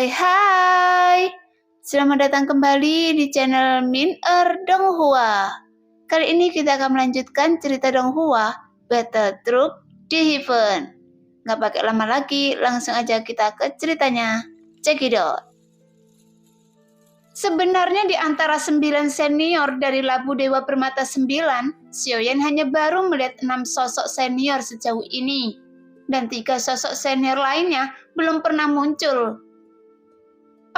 Hai. Selamat datang kembali di channel Min Donghua. Kali ini kita akan melanjutkan cerita Donghua, Battle Troop di Heaven. Nggak pakai lama lagi, langsung aja kita ke ceritanya. Check it out. Sebenarnya di antara 9 senior dari Labu Dewa Permata 9, Xiaoyan hanya baru melihat 6 sosok senior sejauh ini. Dan 3 sosok senior lainnya belum pernah muncul.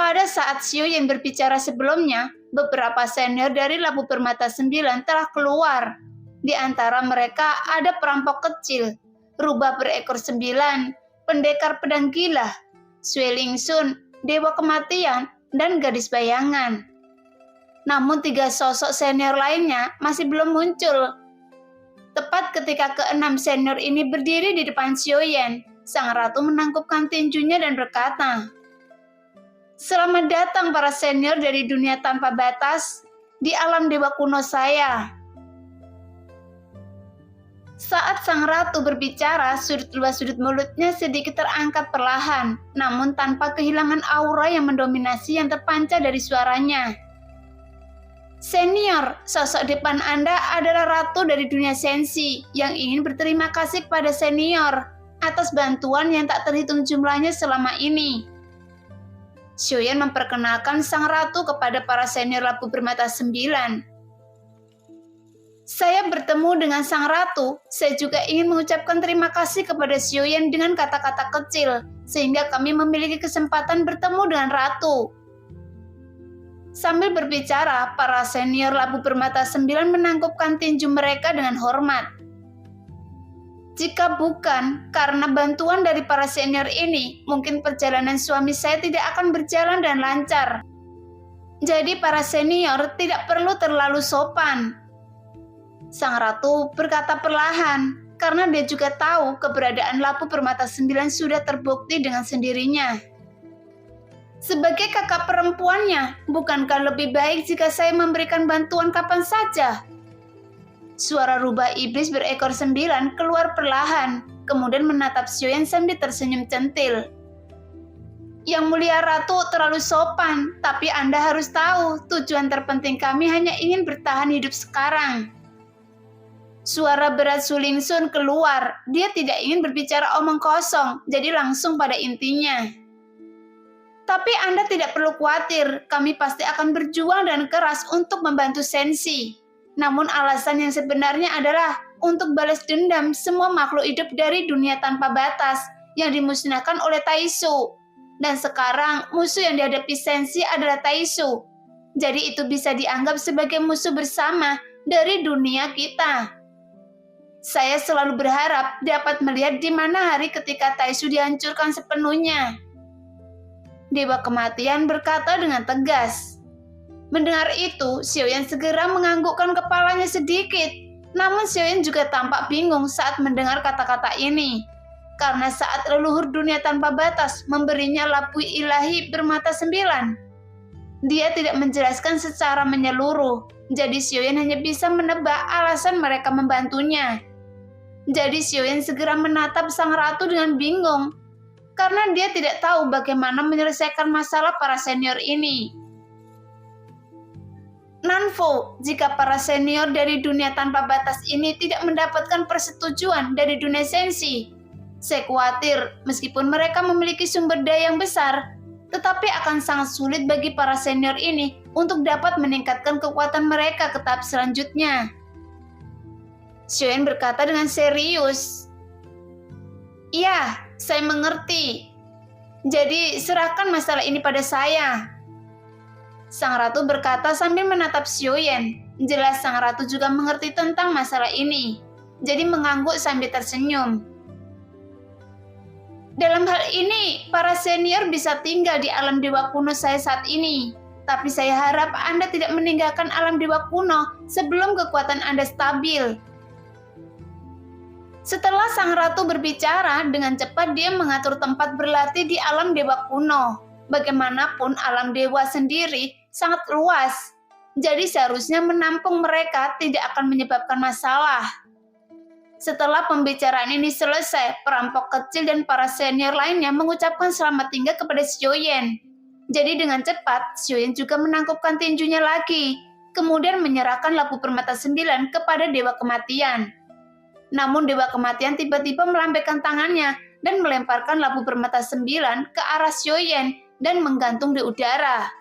Pada saat Xiaoyan berbicara sebelumnya, beberapa senior dari Labu Permata 9 telah keluar. Di antara mereka ada perampok kecil, rubah berekor 9, pendekar pedang gila, Sui Lingsun, dewa kematian, dan gadis bayangan. Namun 3 sosok senior lainnya masih belum muncul. Tepat ketika ke-6 senior ini berdiri di depan Xiaoyan, sang ratu menangkupkan tinjunya dan berkata, "Selamat datang para senior dari dunia tanpa batas di alam dewa kuno saya." Saat sang ratu berbicara, luas sudut mulutnya sedikit terangkat perlahan, namun tanpa kehilangan aura yang mendominasi yang terpancar dari suaranya. "Senior, sosok depan Anda adalah ratu dari dunia sensi yang ingin berterima kasih kepada senior atas bantuan yang tak terhitung jumlahnya selama ini." Xiaoyan memperkenalkan sang ratu kepada para senior Labu Permata 9. "Saya bertemu dengan sang ratu. Saya juga ingin mengucapkan terima kasih kepada Xiaoyan dengan kata-kata kecil, sehingga kami memiliki kesempatan bertemu dengan ratu." Sambil berbicara, para senior Labu Permata 9 menangkupkan tinju mereka dengan hormat. "Jika bukan karena bantuan dari para senior ini, mungkin perjalanan suami saya tidak akan berjalan dan lancar. Jadi para senior tidak perlu terlalu sopan." Sang ratu berkata perlahan, karena dia juga tahu keberadaan Labu Permata 9 sudah terbukti dengan sendirinya. "Sebagai kakak perempuannya, bukankah lebih baik jika saya memberikan bantuan kapan saja?" Suara rubah iblis berekor 9 keluar perlahan, kemudian menatap Xiaoyan sambil tersenyum centil. "Yang mulia ratu terlalu sopan, tapi Anda harus tahu tujuan terpenting kami hanya ingin bertahan hidup sekarang." Suara berat Sui Lingsun keluar, dia tidak ingin berbicara omong kosong, jadi langsung pada intinya. "Tapi Anda tidak perlu khawatir, kami pasti akan berjuang dan keras untuk membantu Sensi. Namun alasan yang sebenarnya adalah untuk balas dendam semua makhluk hidup dari dunia tanpa batas yang dimusnahkan oleh Taisu. Dan sekarang musuh yang dihadapi Sensi adalah Taisu. Jadi itu bisa dianggap sebagai musuh bersama dari dunia kita. Saya selalu berharap dapat melihat di mana hari ketika Taisu dihancurkan sepenuhnya." Dewa kematian berkata dengan tegas. Mendengar itu, Xiaoyan segera menganggukkan kepalanya sedikit. Namun Xiaoyan juga tampak bingung saat mendengar kata-kata ini. Karena saat leluhur dunia tanpa batas memberinya labu ilahi bermata 9. Dia tidak menjelaskan secara menyeluruh, jadi Xiaoyan hanya bisa menebak alasan mereka membantunya. Jadi Xiaoyan segera menatap sang ratu dengan bingung, karena dia tidak tahu bagaimana menyelesaikan masalah para senior ini. "Nanfu, jika para senior dari dunia tanpa batas ini tidak mendapatkan persetujuan dari dunia sensi, saya khawatir meskipun mereka memiliki sumber daya yang besar, tetapi akan sangat sulit bagi para senior ini untuk dapat meningkatkan kekuatan mereka ke tahap selanjutnya." Xiaoyan berkata dengan serius. "Iya, saya mengerti. Jadi serahkan masalah ini pada saya." Sang ratu berkata sambil menatap Xiaoyan. Jelas sang ratu juga mengerti tentang masalah ini, jadi mengangguk sambil tersenyum. "Dalam hal ini, para senior bisa tinggal di alam dewa kuno saya saat ini. Tapi saya harap Anda tidak meninggalkan alam dewa kuno sebelum kekuatan Anda stabil." Setelah sang ratu berbicara, dengan cepat dia mengatur tempat berlatih di alam dewa kuno. Bagaimanapun alam dewa sendiri sangat luas, jadi seharusnya menampung mereka tidak akan menyebabkan masalah. Setelah pembicaraan ini selesai, perampok kecil dan para senior lainnya mengucapkan selamat tinggal kepada Xiaoyan. Jadi dengan cepat, Xiaoyan juga menangkupkan tinjunya lagi, kemudian menyerahkan lampu permata 9 kepada Dewa Kematian. Namun Dewa Kematian tiba-tiba melambaikan tangannya dan melemparkan lampu permata 9 ke arah Xiaoyan dan menggantung di udara.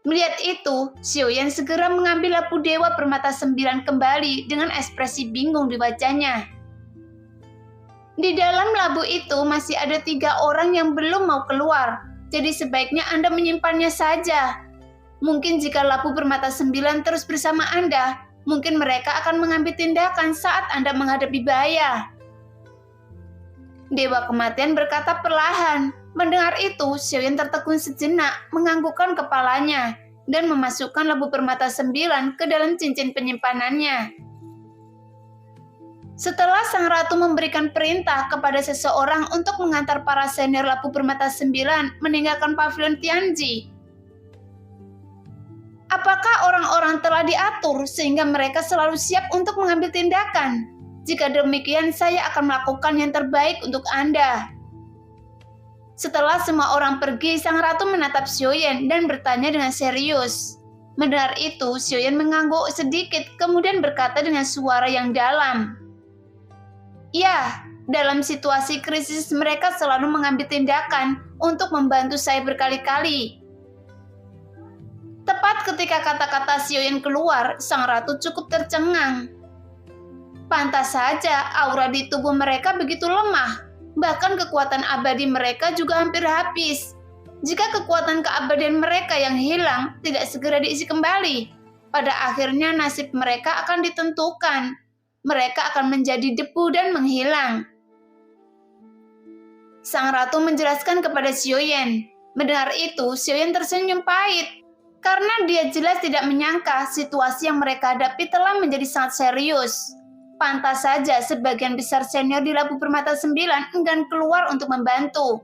Melihat itu, Xiaoyan segera mengambil lampu Dewa Permata 9 kembali dengan ekspresi bingung di wajahnya. Di dalam lampu itu masih ada 3 orang yang belum mau keluar, jadi sebaiknya Anda menyimpannya saja. Mungkin jika lampu Permata 9 terus bersama Anda, mungkin mereka akan mengambil tindakan saat Anda menghadapi bahaya. Dewa Kematian berkata perlahan. Mendengar itu, Xiaoyan tertegun sejenak, menganggukkan kepalanya, dan memasukkan lampu permata 9 ke dalam cincin penyimpanannya. Setelah sang ratu memberikan perintah kepada seseorang untuk mengantar para senior lampu permata 9 meninggalkan pavilion Tianji. Apakah orang-orang telah diatur sehingga mereka selalu siap untuk mengambil tindakan? Jika demikian, saya akan melakukan yang terbaik untuk Anda. Setelah semua orang pergi, sang ratu menatap Xiaoyan dan bertanya dengan serius. Mendengar itu, Xiaoyan mengangguk sedikit, kemudian berkata dengan suara yang dalam. Ya, dalam situasi krisis mereka selalu mengambil tindakan untuk membantu saya berkali-kali. Tepat ketika kata-kata Xiaoyan keluar, sang ratu cukup tercengang. Pantas saja aura di tubuh mereka begitu lemah. Bahkan kekuatan abadi mereka juga hampir habis. Jika kekuatan keabadian mereka yang hilang tidak segera diisi kembali, pada akhirnya nasib mereka akan ditentukan. Mereka akan menjadi debu dan menghilang. Sang ratu menjelaskan kepada Xiaoyan. Mendengar itu, Xiaoyan tersenyum pahit. Karena dia jelas tidak menyangka situasi yang mereka hadapi telah menjadi sangat serius. Pantas saja sebagian besar senior di lampu permata 9 enggan keluar untuk membantu.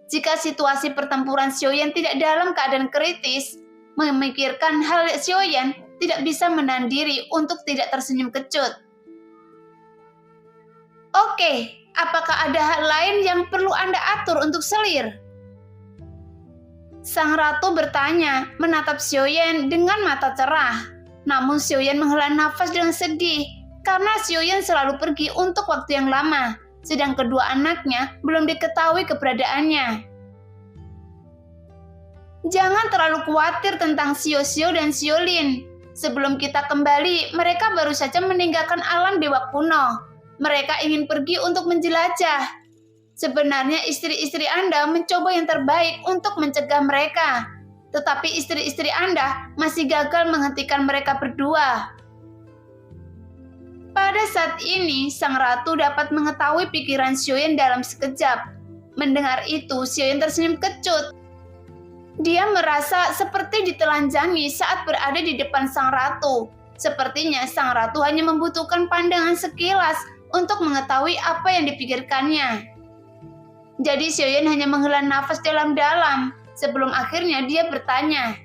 Jika situasi pertempuran Xiaoyan tidak dalam keadaan kritis, memikirkan hal Xiaoyan tidak bisa menahan diri untuk tidak tersenyum kecut. Oke, apakah ada hal lain yang perlu Anda atur untuk selir? Sang ratu bertanya, menatap Xiaoyan dengan mata cerah. Namun Xiaoyan menghela nafas dengan sedih. Karena Xiaoyan selalu pergi untuk waktu yang lama, sedang kedua anaknya belum diketahui keberadaannya. Jangan terlalu khawatir tentang Xiao dan Xiaolin. Sebelum kita kembali, mereka baru saja meninggalkan alam dewa kuno. Mereka ingin pergi untuk menjelajah. Sebenarnya istri-istri Anda mencoba yang terbaik untuk mencegah mereka. Tetapi istri-istri Anda masih gagal menghentikan mereka berdua. Pada saat ini, sang ratu dapat mengetahui pikiran Xiaoyan dalam sekejap. Mendengar itu, Xiaoyan tersenyum kecut. Dia merasa seperti ditelanjangi saat berada di depan sang ratu. Sepertinya sang ratu hanya membutuhkan pandangan sekilas untuk mengetahui apa yang dipikirkannya. Jadi Xiaoyan hanya menghela nafas dalam-dalam sebelum akhirnya dia bertanya,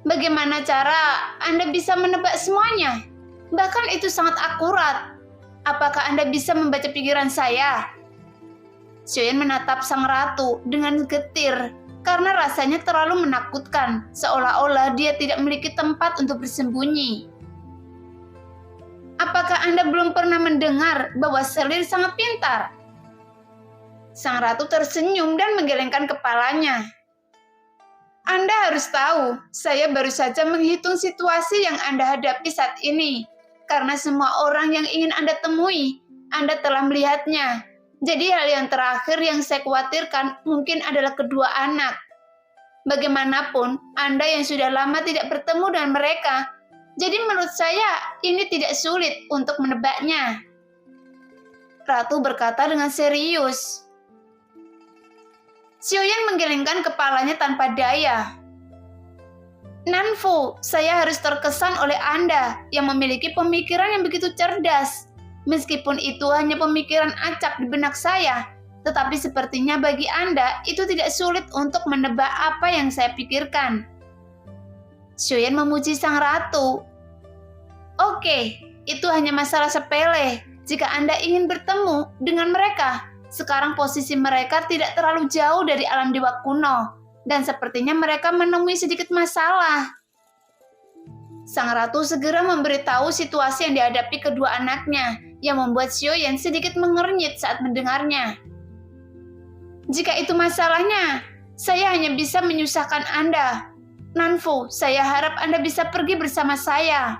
"Bagaimana cara Anda bisa menebak semuanya? Bahkan itu sangat akurat. Apakah Anda bisa membaca pikiran saya?" Xiaoyan menatap sang ratu dengan getir karena rasanya terlalu menakutkan, seolah-olah dia tidak memiliki tempat untuk bersembunyi. Apakah Anda belum pernah mendengar bahwa selir sangat pintar? Sang ratu tersenyum dan menggelengkan kepalanya. Anda harus tahu, saya baru saja menghitung situasi yang Anda hadapi saat ini. Karena semua orang yang ingin Anda temui, Anda telah melihatnya. Jadi hal yang terakhir yang saya khawatirkan mungkin adalah kedua anak. Bagaimanapun, Anda yang sudah lama tidak bertemu dengan mereka, jadi menurut saya ini tidak sulit untuk menebaknya. Ratu berkata dengan serius. Xiaoyan menggelengkan kepalanya tanpa daya. Nanfu, saya harus terkesan oleh Anda yang memiliki pemikiran yang begitu cerdas. Meskipun itu hanya pemikiran acak di benak saya, Tetapi sepertinya bagi Anda itu tidak sulit untuk menebak apa yang saya pikirkan. Xiaoyan memuji sang ratu. Oke, itu hanya masalah sepele. Jika Anda ingin bertemu dengan mereka, sekarang posisi mereka tidak terlalu jauh dari alam dewa kuno, dan sepertinya mereka menemui sedikit masalah. Sang ratu segera memberitahu situasi yang dihadapi kedua anaknya, yang membuat Xiaoyan sedikit mengernyit saat mendengarnya. Jika itu masalahnya, saya hanya bisa menyusahkan Anda. Nanfu, saya harap Anda bisa pergi bersama saya.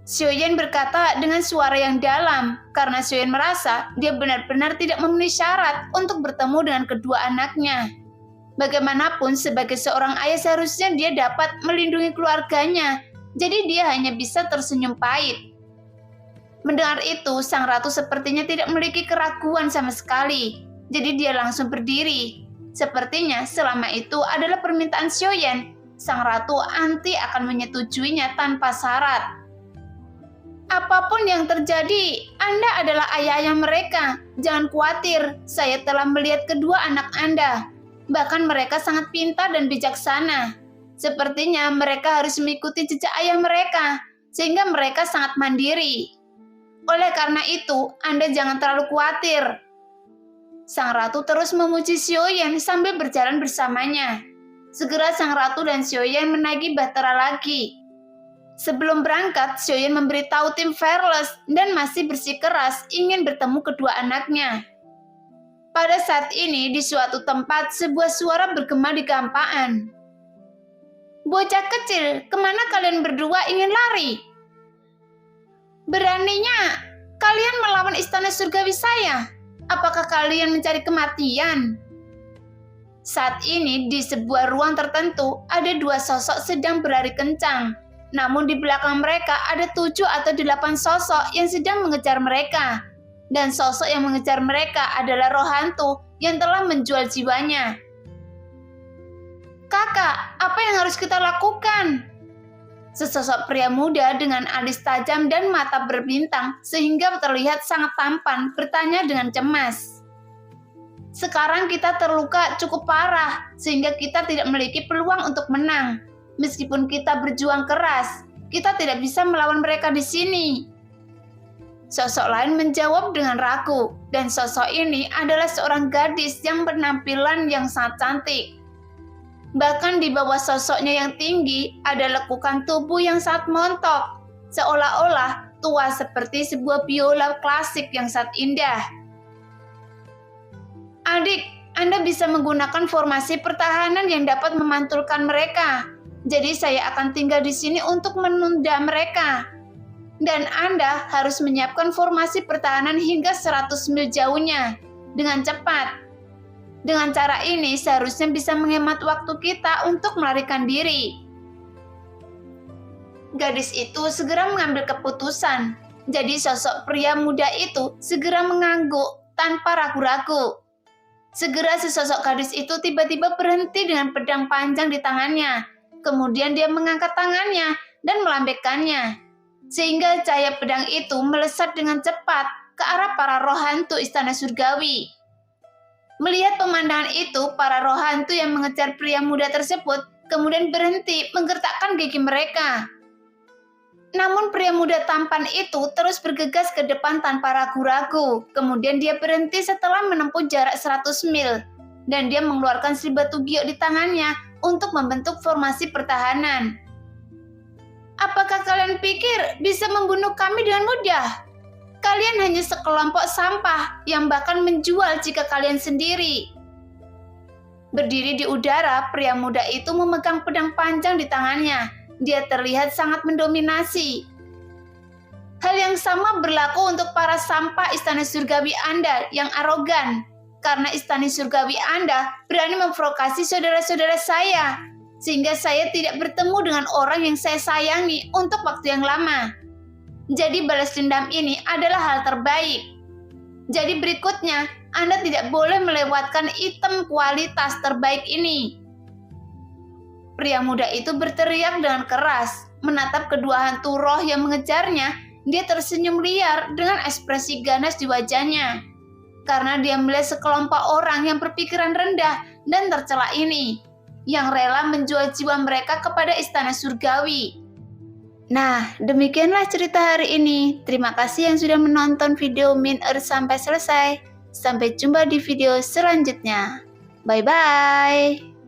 Xiaoyan berkata dengan suara yang dalam, karena Xiaoyan merasa dia benar-benar tidak memenuhi syarat untuk bertemu dengan kedua anaknya. Bagaimanapun, sebagai seorang ayah seharusnya dia dapat melindungi keluarganya, jadi dia hanya bisa tersenyum pahit. Mendengar itu, sang ratu sepertinya tidak memiliki keraguan sama sekali, jadi dia langsung berdiri. Sepertinya selama itu adalah permintaan Xiaoyan, sang ratu anti akan menyetujuinya tanpa syarat. Apapun yang terjadi, Anda adalah ayah mereka. Jangan khawatir, saya telah melihat kedua anak Anda. Bahkan mereka sangat pintar dan bijaksana. Sepertinya mereka harus mengikuti jejak ayah mereka, sehingga mereka sangat mandiri. Oleh karena itu, Anda jangan terlalu khawatir. Sang ratu terus memuji Xiaoyan sambil berjalan bersamanya. Segera sang ratu dan Xiaoyan menagih bahtera lagi. Sebelum berangkat, Xiaoyan memberitahu tim Fearless dan masih bersikeras ingin bertemu kedua anaknya. Pada saat ini, di suatu tempat, sebuah suara bergema di gampaan. Bocah kecil, kemana kalian berdua ingin lari? Beraninya, kalian melawan istana surgawi saya. Apakah kalian mencari kematian? Saat ini, di sebuah ruang tertentu, ada dua sosok sedang berlari kencang. Namun di belakang mereka ada 7 atau 8 sosok yang sedang mengejar mereka. Dan sosok yang mengejar mereka adalah roh hantu yang telah menjual jiwanya. Kakak, apa yang harus kita lakukan? Sesosok pria muda dengan alis tajam dan mata berbintang sehingga terlihat sangat tampan bertanya dengan cemas. Sekarang kita terluka cukup parah sehingga kita tidak memiliki peluang untuk menang. Meskipun kita berjuang keras, kita tidak bisa melawan mereka di sini. Sosok lain menjawab dengan ragu, dan sosok ini adalah seorang gadis yang berpenampilan yang sangat cantik. Bahkan di bawah sosoknya yang tinggi ada lekukan tubuh yang sangat montok, seolah-olah tua seperti sebuah biola klasik yang sangat indah. Adik, Anda bisa menggunakan formasi pertahanan yang dapat memantulkan mereka. Jadi saya akan tinggal di sini untuk menunda mereka. Dan Anda harus menyiapkan formasi pertahanan hingga 100 mil jauhnya dengan cepat. Dengan cara ini seharusnya bisa menghemat waktu kita untuk melarikan diri. Gadis itu segera mengambil keputusan. Jadi sosok pria muda itu segera mengangguk tanpa ragu-ragu. Segera sesosok gadis itu tiba-tiba berhenti dengan pedang panjang di tangannya. Kemudian dia mengangkat tangannya dan melambaikannya. Sehingga cahaya pedang itu melesat dengan cepat ke arah para roh hantu istana surgawi. Melihat pemandangan itu, para roh hantu yang mengejar pria muda tersebut kemudian berhenti menggertakkan gigi mereka. Namun pria muda tampan itu terus bergegas ke depan tanpa ragu-ragu. Kemudian dia berhenti setelah menempuh jarak 100 mil. Dan dia mengeluarkan 1000 batu giok di tangannya untuk membentuk formasi pertahanan. Apakah kalian pikir bisa membunuh kami dengan mudah? Kalian hanya sekelompok sampah yang bahkan menjual jika kalian sendiri. Berdiri di udara, pria muda itu memegang pedang panjang di tangannya. Dia terlihat sangat mendominasi. Hal yang sama berlaku untuk para sampah istana surgawi Anda yang arogan. Karena istana surgawi Anda berani memprovokasi saudara-saudara saya. Sehingga saya tidak bertemu dengan orang yang saya sayangi untuk waktu yang lama. Jadi balas dendam ini adalah hal terbaik. Jadi berikutnya, Anda tidak boleh melewatkan item kualitas terbaik ini. Pria muda itu berteriak dengan keras, menatap kedua hantu roh yang mengejarnya. Dia tersenyum liar dengan ekspresi ganas di wajahnya. karena dia melihat sekelompok orang yang berpikiran rendah dan tercela ini, yang rela menjual jiwa mereka kepada istana surgawi. Nah, demikianlah cerita hari ini. Terima kasih yang sudah menonton video Min Earth sampai selesai. Sampai jumpa di video selanjutnya. Bye-bye.